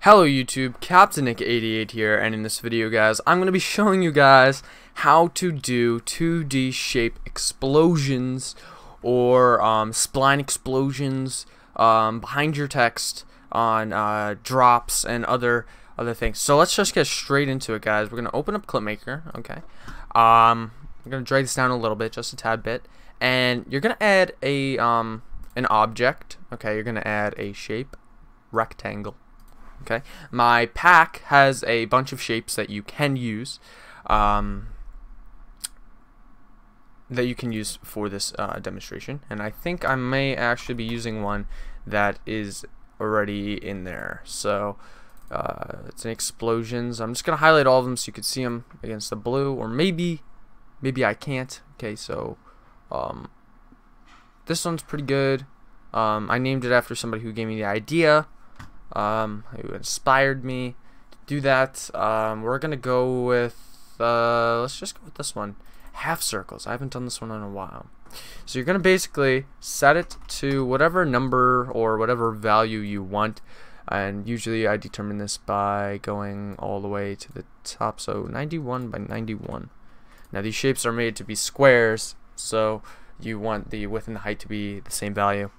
Hello YouTube, Captain Nick 88 here, and in this video guys, I'm going to be showing you guys how to do 2D shape explosions or spline explosions behind your text on drops and other things. So let's just get straight into it guys. We're going to open up Clipmaker, okay. I'm going to drag this down a little bit, just a tad bit, and you're going to add a an object, okay. You're going to add a shape rectangle. Okay, my pack has a bunch of shapes that you can use, for this demonstration, and I think I may actually be using one that is already in there. So it's an explosions. I'm just gonna highlight all of them so you can see them against the blue, or maybe I can't. Okay, so this one's pretty good. I named it after somebody who gave me the idea. Who inspired me to do that. We're gonna go with let's just go with this one, half circles. I haven't done this one in a while. So you're gonna basically set it to whatever number or whatever value you want, and usually I determine this by going all the way to the top, so 91 by 91. Now these shapes are made to be squares, so you want the width and the height to be the same value.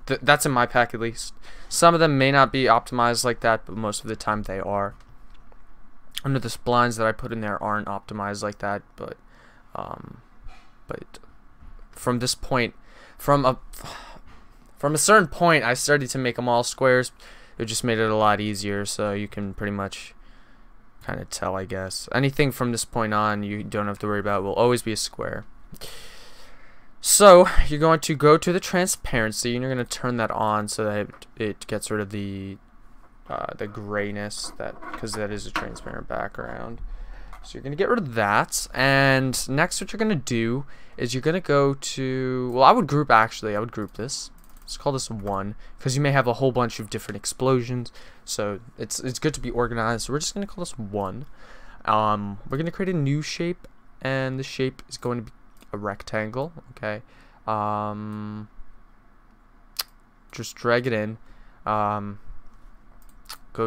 That's in my pack at least. Some of them may not be optimized like that, but most of the time they are. Under the splines that I put in there aren't optimized like that, but from this point, from a certain point, I started to make them all squares. It just made it a lot easier, so you can pretty much kind of tell, I guess. Anything from this point on, you don't have to worry about. It will always be a square. So you're going to go to the transparency, and you're going to turn that on so that it gets rid of the grayness, because that is a transparent background. So you're going to get rid of that, and next what you're going to do is you're going to go to, well, I would group this. Let's call this 1, because you may have a whole bunch of different explosions, so it's good to be organized. So we're just going to call this 1. We're going to create a new shape, and the shape is going to be a rectangle, okay. Just drag it in, go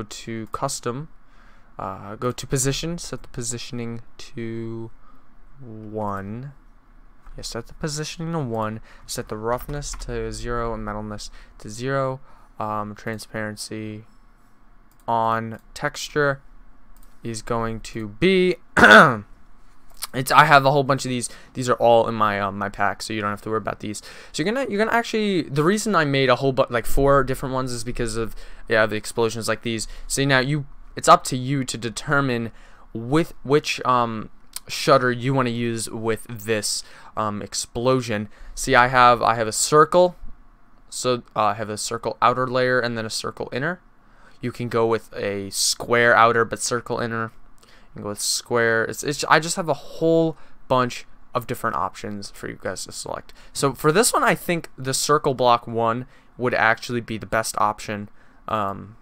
to custom, go to position, set the positioning to 1. Yeah, set the positioning to 1, set the roughness to 0 and metalness to 0, transparency on, texture is going to be I have a whole bunch of these. These are all in my my pack, so you don't have to worry about these. So you're gonna actually, the reason I made a whole bunch, like 4 different ones, is because of the explosions like these. So now it's up to you to determine with which shutter you want to use with this explosion. See, I have a circle, so I have a circle outer layer and then a circle inner. You can go with a square outer but circle inner. Go with square. I just have a whole bunch of different options for you guys to select. So for this one, I think the circle block 1 would actually be the best option to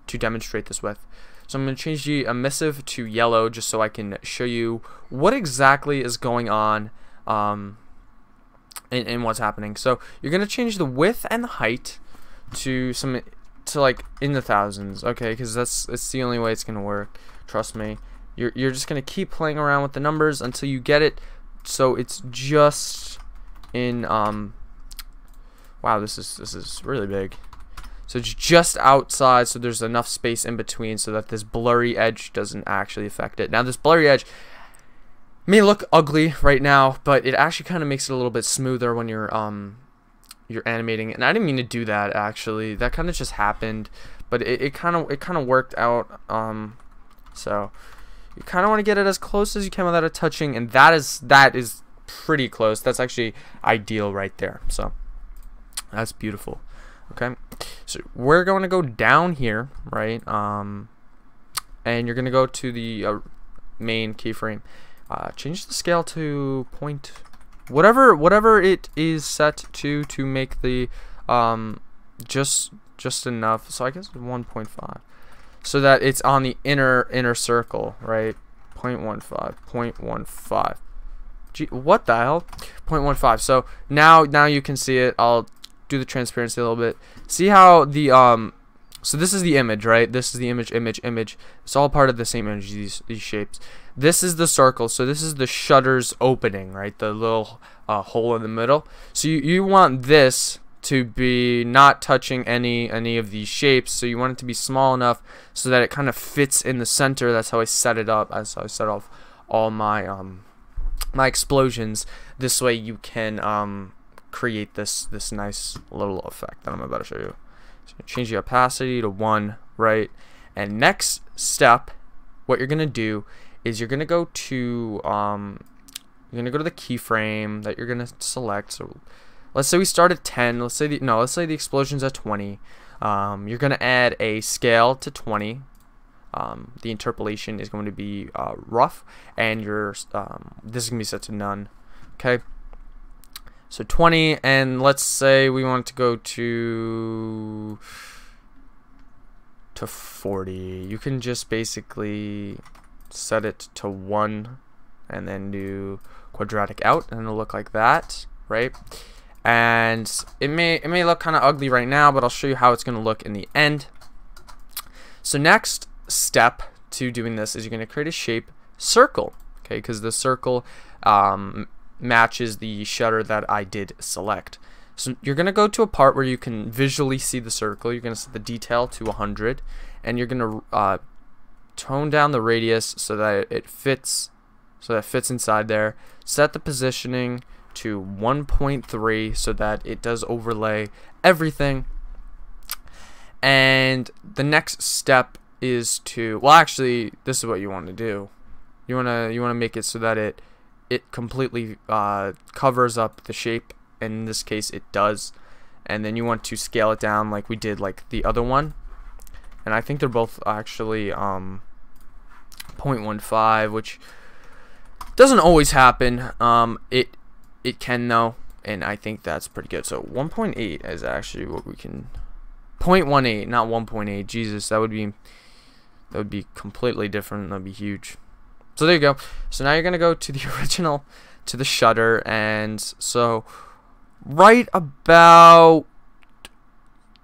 demonstrate this with. So I'm going to change the emissive to yellow just so I can show you what exactly is going on in what's happening. So you're going to change the width and the height to like in the thousands, okay, because it's the only way it's going to work. Trust me. You're just gonna keep playing around with the numbers until you get it so it's just in wow, this is really big. So it's just outside, so there's enough space in between so that this blurry edge doesn't actually affect it. Now this blurry edge may look ugly right now, but it actually kind of makes it a little bit smoother when you're animating it. And I didn't mean to do that, actually. That kind of just happened, but it kind of worked out. So you kind of want to get it as close as you can without it touching, and that is pretty close. That's actually ideal right there. So that's beautiful. Okay, so we're going to go down here, right? And you're going to go to the main keyframe. Change the scale to point, whatever it is set to make the just enough. So I guess 1.5. So that it's on the inner circle, right? 0.15, 0.15. Gee, what the hell? 0.15. So now you can see it. I'll do the transparency a little bit. See how the So this is the image, right? This is the image. It's all part of the same image, these shapes. This is the circle, so this is the shutter's opening, right? The little hole in the middle. So you want this to be not touching any of these shapes, so you want it to be small enough so that it kind of fits in the center. That's how I set it up. That's how I set off all my my explosions. This way you can create this nice little effect that I'm about to show you. So change the opacity to 1, right? And next step, what you're gonna do is you're gonna go to the keyframe that you're gonna select. So let's say we start at 10. Let's say the explosion's at 20. You're gonna add a scale to 20. The interpolation is going to be rough, and this is gonna be set to none. Okay. So 20, and let's say we want to go to 40. You can just basically set it to 1 and then do quadratic out, and it'll look like that, right? And it may look kind of ugly right now, but I'll show you how it's going to look in the end. So next step to doing this is you're going to create a shape circle, okay? Because the circle matches the shutter that I did select. So you're going to go to a part where you can visually see the circle. You're going to set the detail to 100, and you're going to tone down the radius so that it fits inside there. Set the positioning to 1.3 so that it does overlay everything. And the next step is to, well, actually, this is what you want to do. You want to make it so that it completely covers up the shape, and in this case it does. And then you want to scale it down like we did like the other one, and I think they're both actually 0.15, which doesn't always happen. It can though, and I think that's pretty good. So 1.8 is actually what we can, 0.18, not 1.8. Jesus, that would be completely different. That'd be huge. So there you go. So now you're gonna go to the original, to the shutter, and so right about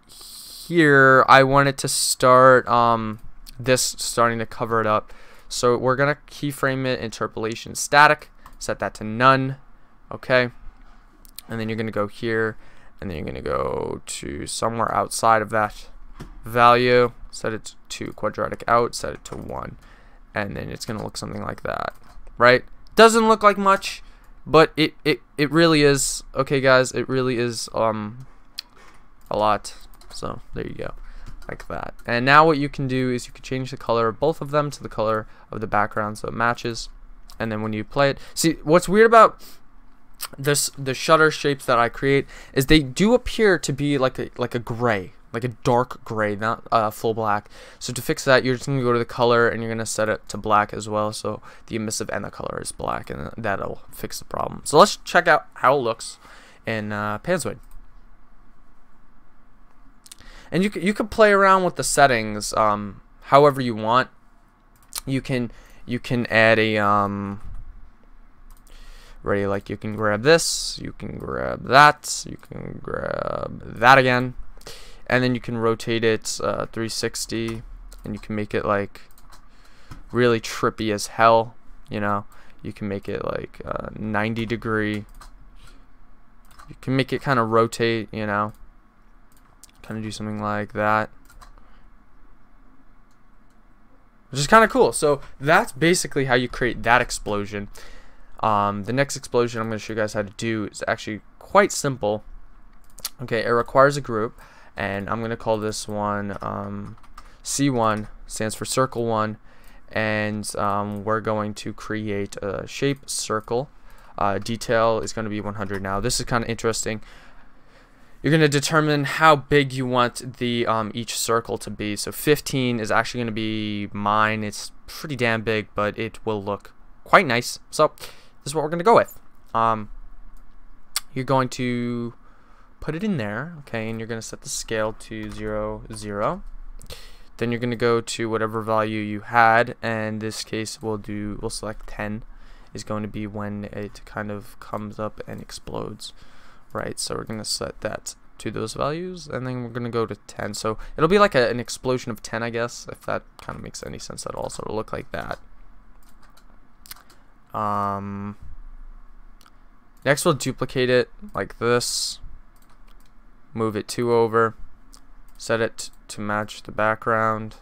here I want it to start this starting to cover it up. So we're gonna keyframe it, interpolation static, set that to none, okay? And then you're gonna go here, and then you're gonna go to somewhere outside of that value, set it to quadratic out, set it to 1. And then it's gonna look something like that, right? Doesn't look like much, but it really is. Okay, guys, it really is a lot. So there you go, like that. And now what you can do is you can change the color of both of them to the color of the background so it matches. And then when you play it, see what's weird about the shutter shapes that I create is they do appear to be like a gray. Like a dark gray, not full black. So to fix that, you're just gonna go to the color and you're gonna set it to black as well, so the emissive and the color is black, and that'll fix the problem. So let's check out how it looks in Panzoid. And you can play around with the settings however you want. You can add a ready, like you can grab this, you can grab that, you can grab that again. And then you can rotate it 360, and you can make it like really trippy as hell. You know, you can make it like 90 degree. You can make it kind of rotate. You know, kind of do something like that, which is kind of cool. So that's basically how you create that explosion. The next explosion I'm going to show you guys how to do is actually quite simple. Okay, it requires a group. And I'm going to call this one C1, stands for circle 1, and we're going to create a shape circle. Detail is going to be 100. Now this is kind of interesting. You're going to determine how big you want the each circle to be. So 15 is actually going to be mine. It's pretty damn big, but it will look quite nice. So this is what we're going to go with. You're going to put it in there, okay, and you're going to set the scale to 0, 0. Then you're going to go to whatever value you had, and in this case we'll select 10 is going to be when it kind of comes up and explodes, right? So we're going to set that to those values, and then we're gonna go to 10. So it'll be like an explosion of 10, I guess, if that kind of makes any sense at all. So it'll look like that. Next we'll duplicate it like this, move it 2 over, set it to match the background,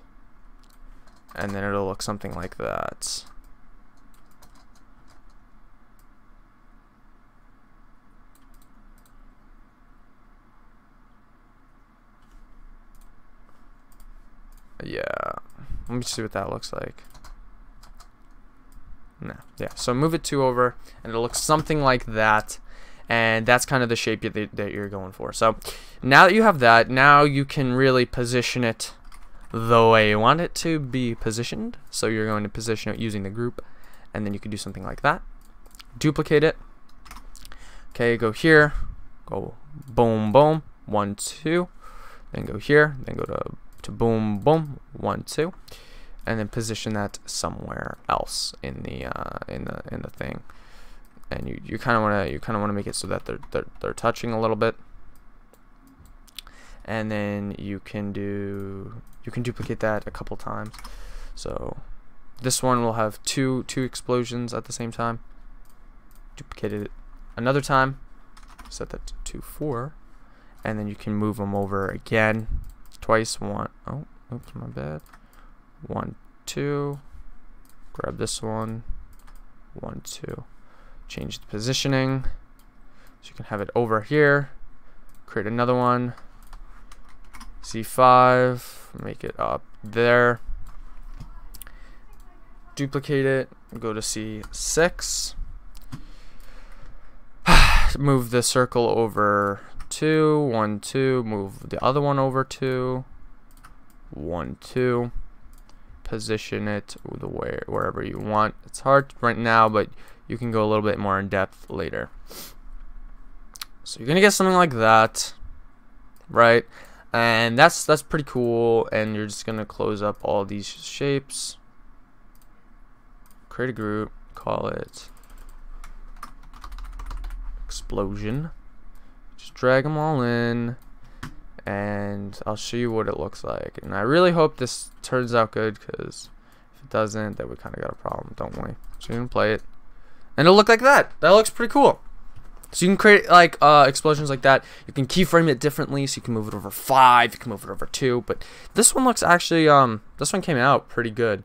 and then it'll look something like that. Yeah, let me see what that looks like. No, yeah, so move it 2 over, and it'll look something like that, and that's kind of the shape that you're going for. So now that you have that, now you can really position it the way you want it to be positioned. So you're going to position it using the group, and then you can do something like that. Duplicate it. Okay, go here, go boom, boom, 1, 2, then go here, then go to boom, boom, 1, 2. And then position that somewhere else in the thing, and you kind of want to make it so that they're touching a little bit, and then you can duplicate that a couple times. So this one will have two explosions at the same time. Duplicate it another time, set that to 4, and then you can move them over again twice. Oh, oops, my bad. 1, 2, grab this one, 1, 2, change the positioning, so you can have it over here, create another one, C5, make it up there, duplicate it, go to C6, move the circle over 2, 1, 2, move the other one over 2, 1, 2, position it wherever you want. It's hard right now, but you can go a little bit more in depth later. So you're gonna get something like that, right? And that's pretty cool. And you're just gonna close up all these shapes, create a group, call it explosion, just drag them all in, and I'll show you what it looks like. And I really hope this turns out good, because if it doesn't, then we kind of got a problem, don't we? So you're gonna play it, and it'll look like that. That looks pretty cool. So you can create like explosions like that. You can keyframe it differently, so you can move it over 5, you can move it over 2. But this one looks actually, this one came out pretty good.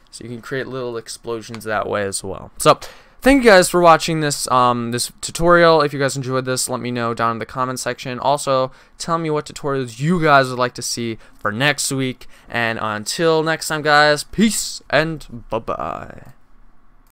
So you can create little explosions that way as well. So thank you guys for watching this this tutorial. If you guys enjoyed this, let me know down in the comment section. Also, tell me what tutorials you guys would like to see for next week. And until next time, guys, peace and bye-bye.